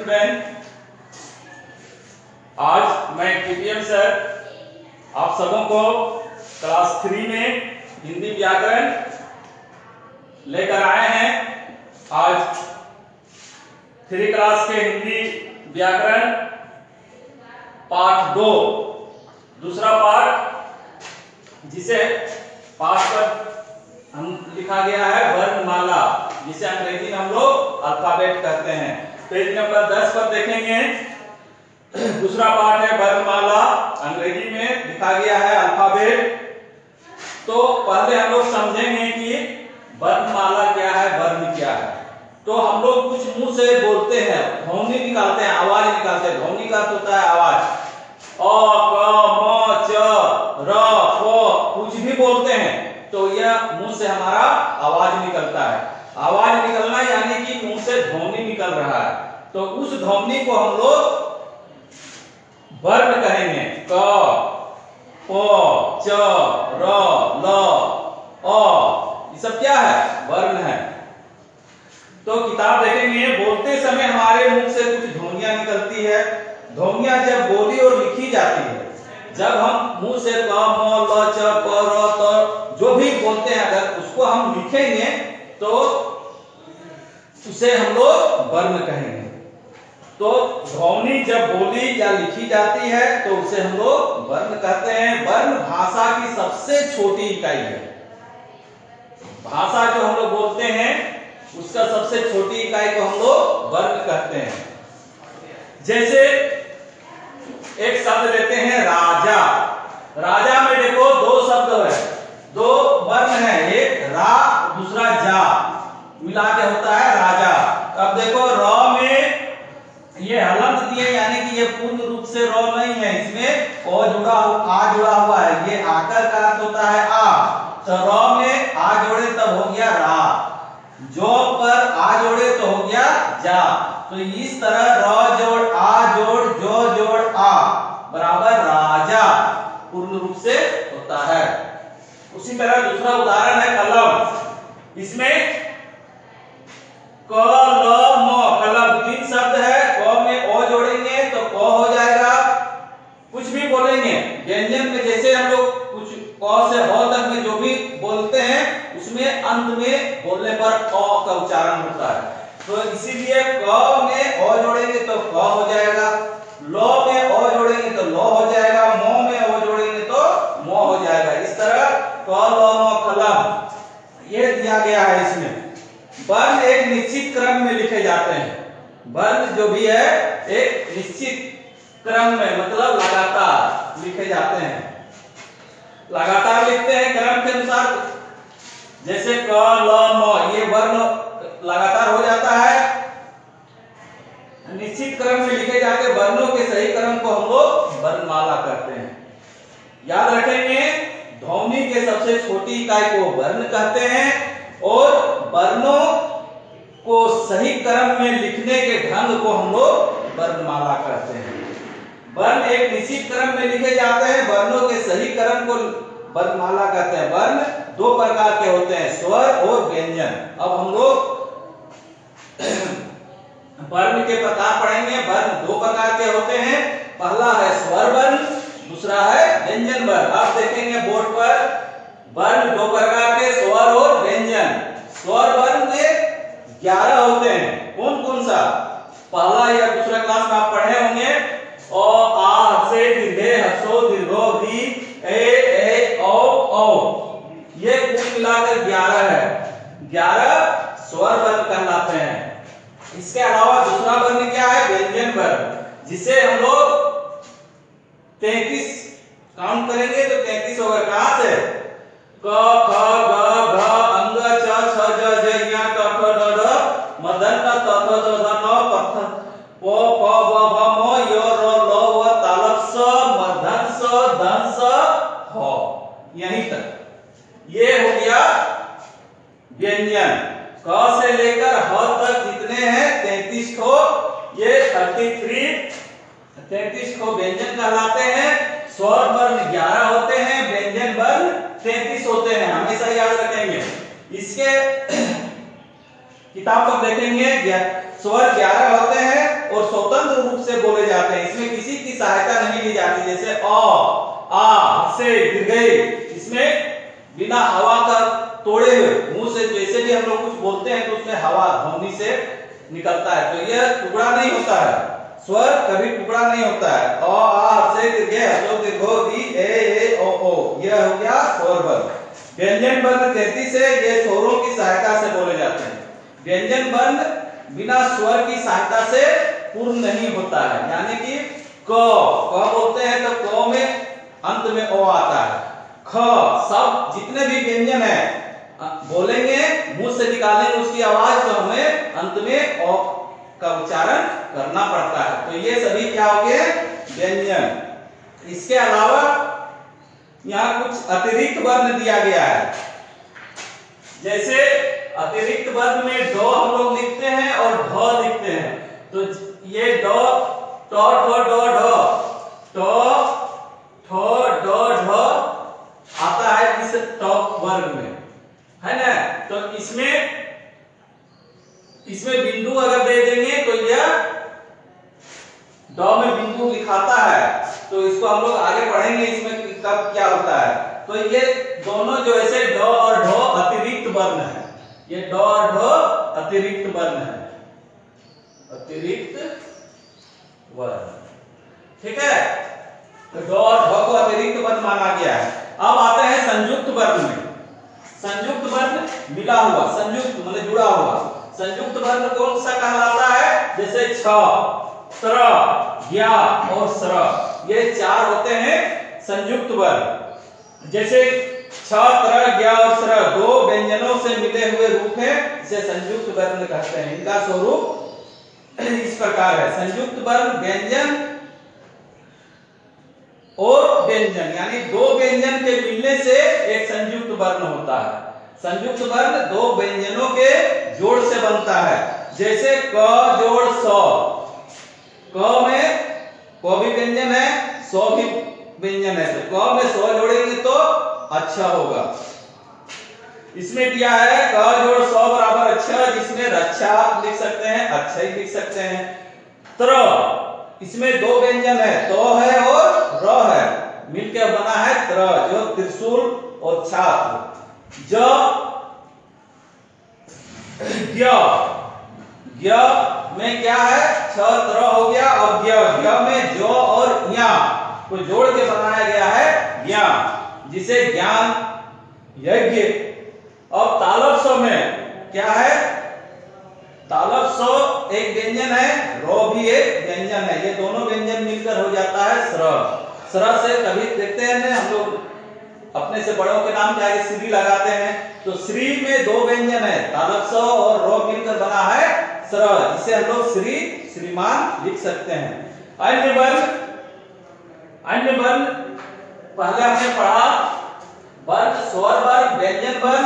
Student, आज मैं KTM sir आप सबों को क्लास 3 में हिंदी व्याकरण लेकर आए हैं। आज 3 क्लास के हिंदी व्याकरण पाठ 2 दूसरा पाठ, जिसे पाठ पर हम लिखा गया है वर्णमाला, जिसे अंग्रेजी में हम लोग अल्फाबेट कहते हैं। पेज नंबर 10 पर देखेंगे। दूसरा पाठ है वर्णमाला, अंग्रेजी में लिखा गया है अल्फाबेट। तो पहले हम लोग समझेंगे कि वर्णमाला क्या है, वर्ण क्या है। तो हम लोग कुछ मुंह से बोलते हैं, ध्वनि निकालते हैं, आवाज निकालते हैं। ध्वनि का अर्थ होता है आवाज। अ, क, म, च, र, फ कुछ भी बोलते हैं तो यह मुंह से हमारा आवाज निकलता है। आवाज निकलना यानी कि मुंह से ध्वनि निकल रहा है, तो उस ध्वनि को हम लोग वर्ण कहेंगे। क, प, च, र, ल, अ, ये सब क्या है? वर्ण है। तो किताब देखेंगे, बोलते समय हमारे मुंह से कुछ ध्वनियां निकलती है। ध्वनियां जब बोली और लिखी जाती है, जब हम मुंह से क, म, ल, च, प, र, त जो भी बोलते हैं, अगर उसको हम लिखेंगे तो उसे हम लोग वर्ण कहेंगे। तो ध्वनि जब बोली या लिखी जाती है तो उसे हम लोग वर्ण कहते हैं। वर्ण भाषा की सबसे छोटी इकाई है। भाषा जो हम लोग बोलते हैं उसका सबसे छोटी इकाई को हम लोग वर्ण कहते हैं। जैसे एक शब्द लेते हैं राजा। राजा में देखो 2 शब्द है, 2 वर्ण है, एक रा दूसरा जा, मिला के होता है राजा। अब देखो र में ये हलंत दिए, यानी कि ये पूर्ण रूप से र नहीं है, इसमें ओ जुड़ा आ जुड़ा हुआ है। ये आकर का अर्थ होता है आ, तो र में आ जोड़े तब हो गया रा, जो पर आ जोड़े तो हो गया जा। तो इस तरह र जोड़ आ जोड़ जो जोड़ आ बराबर राजा पूर्ण रूप से होता है। उसी तरह दूसरा उदाहरण है कलम। इसमें क, ल, म, कलम 3 शब्द है। क में ओ जोड़ेंगे तो क हो जाएगा। कुछ भी बोलेंगे व्यंजन में, जैसे हम लोग कुछ क से ह तक में जो भी बोलते हैं उसमें अंत में बोलने पर अ का उच्चारण होता है। तो इसीलिए क में ओ जोड़ेंगे तो क हो जाएगा, ल में ओ जोड़ेंगे तो ल हो जाएगा, म में ओ जोड़ेंगे तो म हो जाएगा। इस तरह क, ल, म, कलम ये दिया गया है। इसमें वर्ण एक निश्चित क्रम में लिखे जाते हैं। वर्ण जो भी है एक निश्चित क्रम में, मतलब लगातार लिखे जाते हैं। लगातार लिखते हैं क्रम के अनुसार। जैसे क, ल, म ये वर्ण लगातार हो जाता है, निश्चित क्रम में लिखे जाते वर्णों के सही क्रम को हम लोग वर्णमाला कहते हैं। याद रखेंगे, ध्वनि के सबसे छोटी इकाई को वर्ण कहते हैं और वर्णों को सही क्रम में लिखने के ढंग को हम लोग वर्णमाला कहते हैं। वर्ण एक निश्चित क्रम में लिखे जाते हैं, वर्णों के सही क्रम को वर्णमाला कहते हैं। वर्ण 2 प्रकार के होते हैं, स्वर और व्यंजन। अब हम लोग वर्ण के प्रकार पढ़ेंगे। वर्ण 2 प्रकार के होते हैं, पहला है स्वर वर्ण, दूसरा है व्यंजन वर्ण। आप देखेंगे बोर्ड पर वर्ण 2 प्रकार के, स्वर और व्यंजन। स्वर वर्ण में 11 होते हैं। कौन कौन सा? पहला या दूसरा क्लास में आप पढ़े होंगे। अ, आ, से, दीर्घे, हसो, दीर्घो, री, ए, औ, औ। ये कुल मिलाकर 11 है। 11 स्वर वर्ण कहलाते हैं। इसके अलावा दूसरा वर्ण क्या है? व्यंजन वर्ण, जिसे हम लोग 33 काउंट करेंगे तो 33 होगा। कहां से? क, ख, ग, घ, अंग, च, छ, ज, ज, ञ, ट, ठ, ड, ढ, मदन, त, थ, द, ध, न, प, फ, प, ब, भ, म, य, र, ल, व, तालव्य स, मूर्धन्य स, दंत स, ह। यहीं तक ये हो गया व्यंजन। क से लेकर ह तक जितने हैं 33 को, ये 33 को व्यंजन कहलाते हैं। स्वर वर्ण 11 होते हैं, व्यंजन वर्ण 33 होते हैं। हमेशा याद रखेंगे। इसके किताब पर देखेंगे स्वर 11 होते हैं और सहायता नहीं ली जाती, जैसे अ, आ से दीर्घई, इसमें बिना हवा का तोड़े हुए मुंह से जैसे भी हम लोग कुछ बोलते हैं तो उसमें हवा ध्वनि से निकलता है, तो यह टुकड़ा नहीं होता है, स्वर कभी टुकड़ा नहीं होता है। अ आ से दीर्घ हसो दीर्घो इ ए ओ, यह हो गया स्वर वर्ण। व्यंजन वर्ण 33 है, ये स्वरों की सहायता से बोले जाते हैं। व्यंजन वर्ण बिना स्वर की सहायता से पूर्ण नहीं होता है, यानी कि क बोलते हैं तो क में अंत में ओ आता है, ख सब जितने भी व्यंजन है बोलेंगे मुंह से निकालेंगे उसकी आवाज, तो हमें अंत में ओ का उच्चारण करना पड़ता है, तो ये सभी क्या हो गए व्यंजन। इसके अलावा यहाँ कुछ अतिरिक्त वर्ण दिया गया है, जैसे अतिरिक्त वर्ण में ड हम लोग लिखते हैं और ढ लिखते हैं, तो ये ड ट ठ ड ढ ट ठ ड ढ आता है इस ट वर्ग में, है ना। तो इसमें बिंदु अगर दे देंगे तो यह ड में बिंदु लिखाता है, तो इसको हम लोग आगे पढ़ेंगे इसमें कब क्या होता है। तो ये दोनों जो ऐसे ड और ढ अतिरिक्त वर्ण है, ये ड और ढ अतिरिक्त वर्ण है, अतिरिक्त वर्ण, ठीक है। तो ड और ढ को अतिरिक्त वर्ण माना गया है। अब आते हैं संयुक्त वर्ण में। संयुक्त वर्ण मिला हुआ, संयुक्त मतलब जुड़ा हुआ, संयुक्त वर्ण कौन सा कहलाता है, जैसे छ, त्र, ज्ञ और स्र, ये चार होते हैं संयुक्त वर्ण। जैसे छ, त्र, ज्ञ और स्र दो व्यंजनों से मिले हुए रूप है, इसे संयुक्त वर्ण कहते हैं। इनका स्वरूप इस प्रकार है, संयुक्त वर्ण व्यंजन और व्यंजन, यानी दो व्यंजन के मिलने से एक संयुक्त वर्ण होता है। संयुक्त वर्ण दो व्यंजनों के जोड़ से बनता है, जैसे क जोड़ सौ, क में क भी व्यंजन है, सौ भी व्यंजन है, तो क में सौ जोड़ेंगे तो अच्छा होगा। इसमें दिया है क जोड़ सौ बराबर अच्छा, जिसमें रक्षा लिख सकते हैं, अच्छा ही लिख सकते हैं। त्र, इसमें दो व्यंजन है, तो है और र है, मिलकर बना है त्र, जो त्रिशूल और छात्र। ज, ज्ञ, ज्ञ में क्या है, छ त्र हो गया, और ज्ञ, ज्ञ में जो और ज्ञ को जोड़ के बनाया गया है ज्ञान, जिसे ज्ञान यज्ञ। और तालव स्व में क्या है, तालव स्व एक व्यंजन है, रो भी एक व्यंजन है, ये दोनों व्यंजन मिलकर हो जाता है स्र। स्र से कभी देखते हैं ना हम लोग अपने से बड़ों के नाम के आगे श्री लगाते हैं, तो श्री में दो व्यंजन है, तालव स्व और रो मिलकर बना है स्र, जिसे हम लोग श्री, श्रीमान लिख सकते हैं। अन्य वर्ण, अन्य वर्ण पहले हमने पढ़ा, वर्ण स्वर वर्ण व्यंजन वर्ण,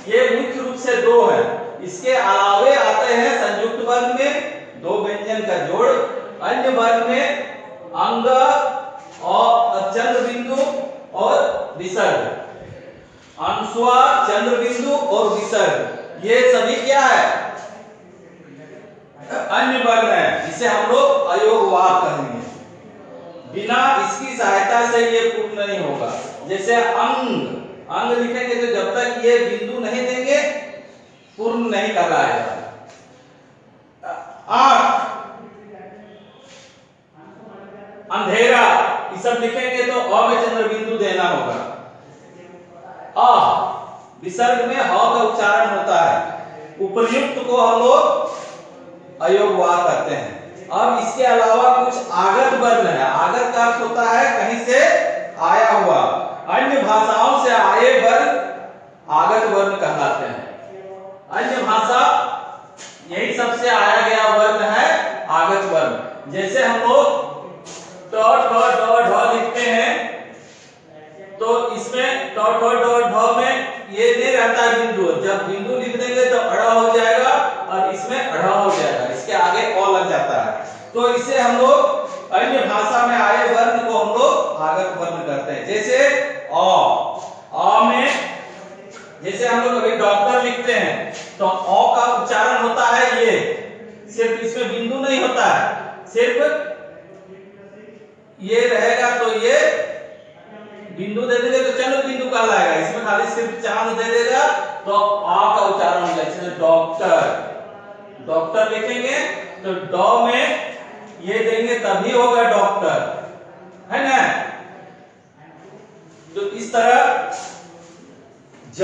ये मुख्य रूप से दो है। इसके अलावे आते हैं संयुक्त वर्ण में दो व्यंजन का जोड़, अन्य वर्ण में अंग और चंद्र बिंदु और विसर्ग, अनुस्वार, चंद्र बिंदु और विसर्ग, ये सभी क्या है, अन्य वर्ण है, जिसे हम लोग अयोगवाद कहेंगे। बिना इसकी सहायता से ये पूर्ण नहीं होगा। जैसे अंग, अंग लिखेंगे तो जब तक ये बिंदु नहीं देंगे पूर्ण नहीं कहलाएगा। आंख, अंधेरा, ये सब लिखेंगे तो अ में चंद्र बिंदु देना होगा। अ, विसर्ग में ह का उच्चारण होता है, उपर्युक्त को हम लोग अयोगवाद कहते हैं। अब इसके अलावा कुछ आगत वर्ण है, आगत का अर्थ होता है कहीं से आया हुआ, अन्य भाषाओं से आए वर्ण आगत वर्ण कहलाते हैं। अन्य भाषा यही सबसे आया गया वर्ण है आगत वर्ण। जैसे हम लोग ट ठ ड ढ लिखते हैं, तो इसमें ट ठ ड ढ में ये नहीं रहता है बिंदु, जब बिंदु लिख देंगे तो अड़ा हो जाएगा और इसमें अड़ा हो जाएगा, इसके आगे अ लग जाता है, तो इसे हम लोग अन्य भाषा में आए वर्ण को हम लोग आगत वर्ण करते हैं। जैसे अ में, जैसे हम लोग अभी डॉक्टर लिखते हैं तो अ का उच्चारण होता है ये, सिर्फ इसमें बिंदु नहीं होता है, सिर्फ ये रहेगा तो ये बिंदु दे देंगे तो चलो बिंदु कहलाएगा। इसमें खाली सिर्फ चांद दे देगा तो आ का उच्चारण होगा। जैसे डॉक्टर, डॉक्टर लिखेंगे तो डॉ में ये देंगे तभी होगा डॉक्टर, है ना। तो इस तरह ज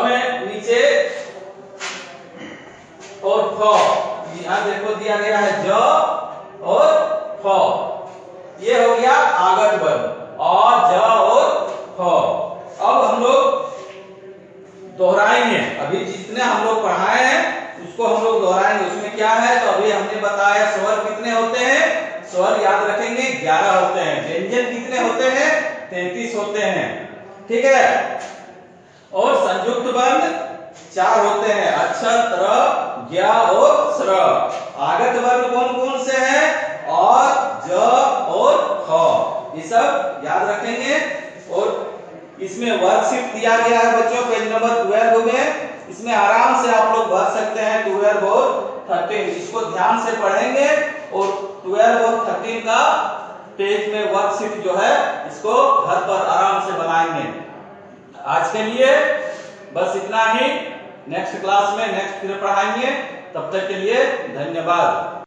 में नीचे और फ, यहां देखो दिया गया है ज और फ, ये हो गया आगत वर्ण, अ ज और फ। अब हम लोग दोहराएंगे, अभी जितने हम लोग पढ़ाए हैं उसको हम लोग दोहराएंगे। उसमें क्या है तो अभी हमने बताया स्वर कितने होते हैं, स्वर याद रखेंगे 11 होते हैं। व्यंजन कितने होते हैं, 33 होते हैं, ठीक है। और संयुक्त वर्ण 4 होते हैं, अक्षर, त्र, ज्ञा और स्र। आगत वर्ण कौन कौन से हैं, अ, ज और ख, ये सब याद रखेंगे। और इसमें वर्कशीट दिया गया है बच्चों पेज नंबर 12 में, इसमें आराम से आप लोग भर सकते हैं 12 और 13। इसको ध्यान से पढ़ेंगे और 12 और 13 का पेज में वर्कशीट जो है इसको घर पर आराम से बनाएंगे। आज के लिए बस इतना ही, नेक्स्ट क्लास में नेक्स्ट फिर पढ़ाएंगे। तब तक के लिए धन्यवाद।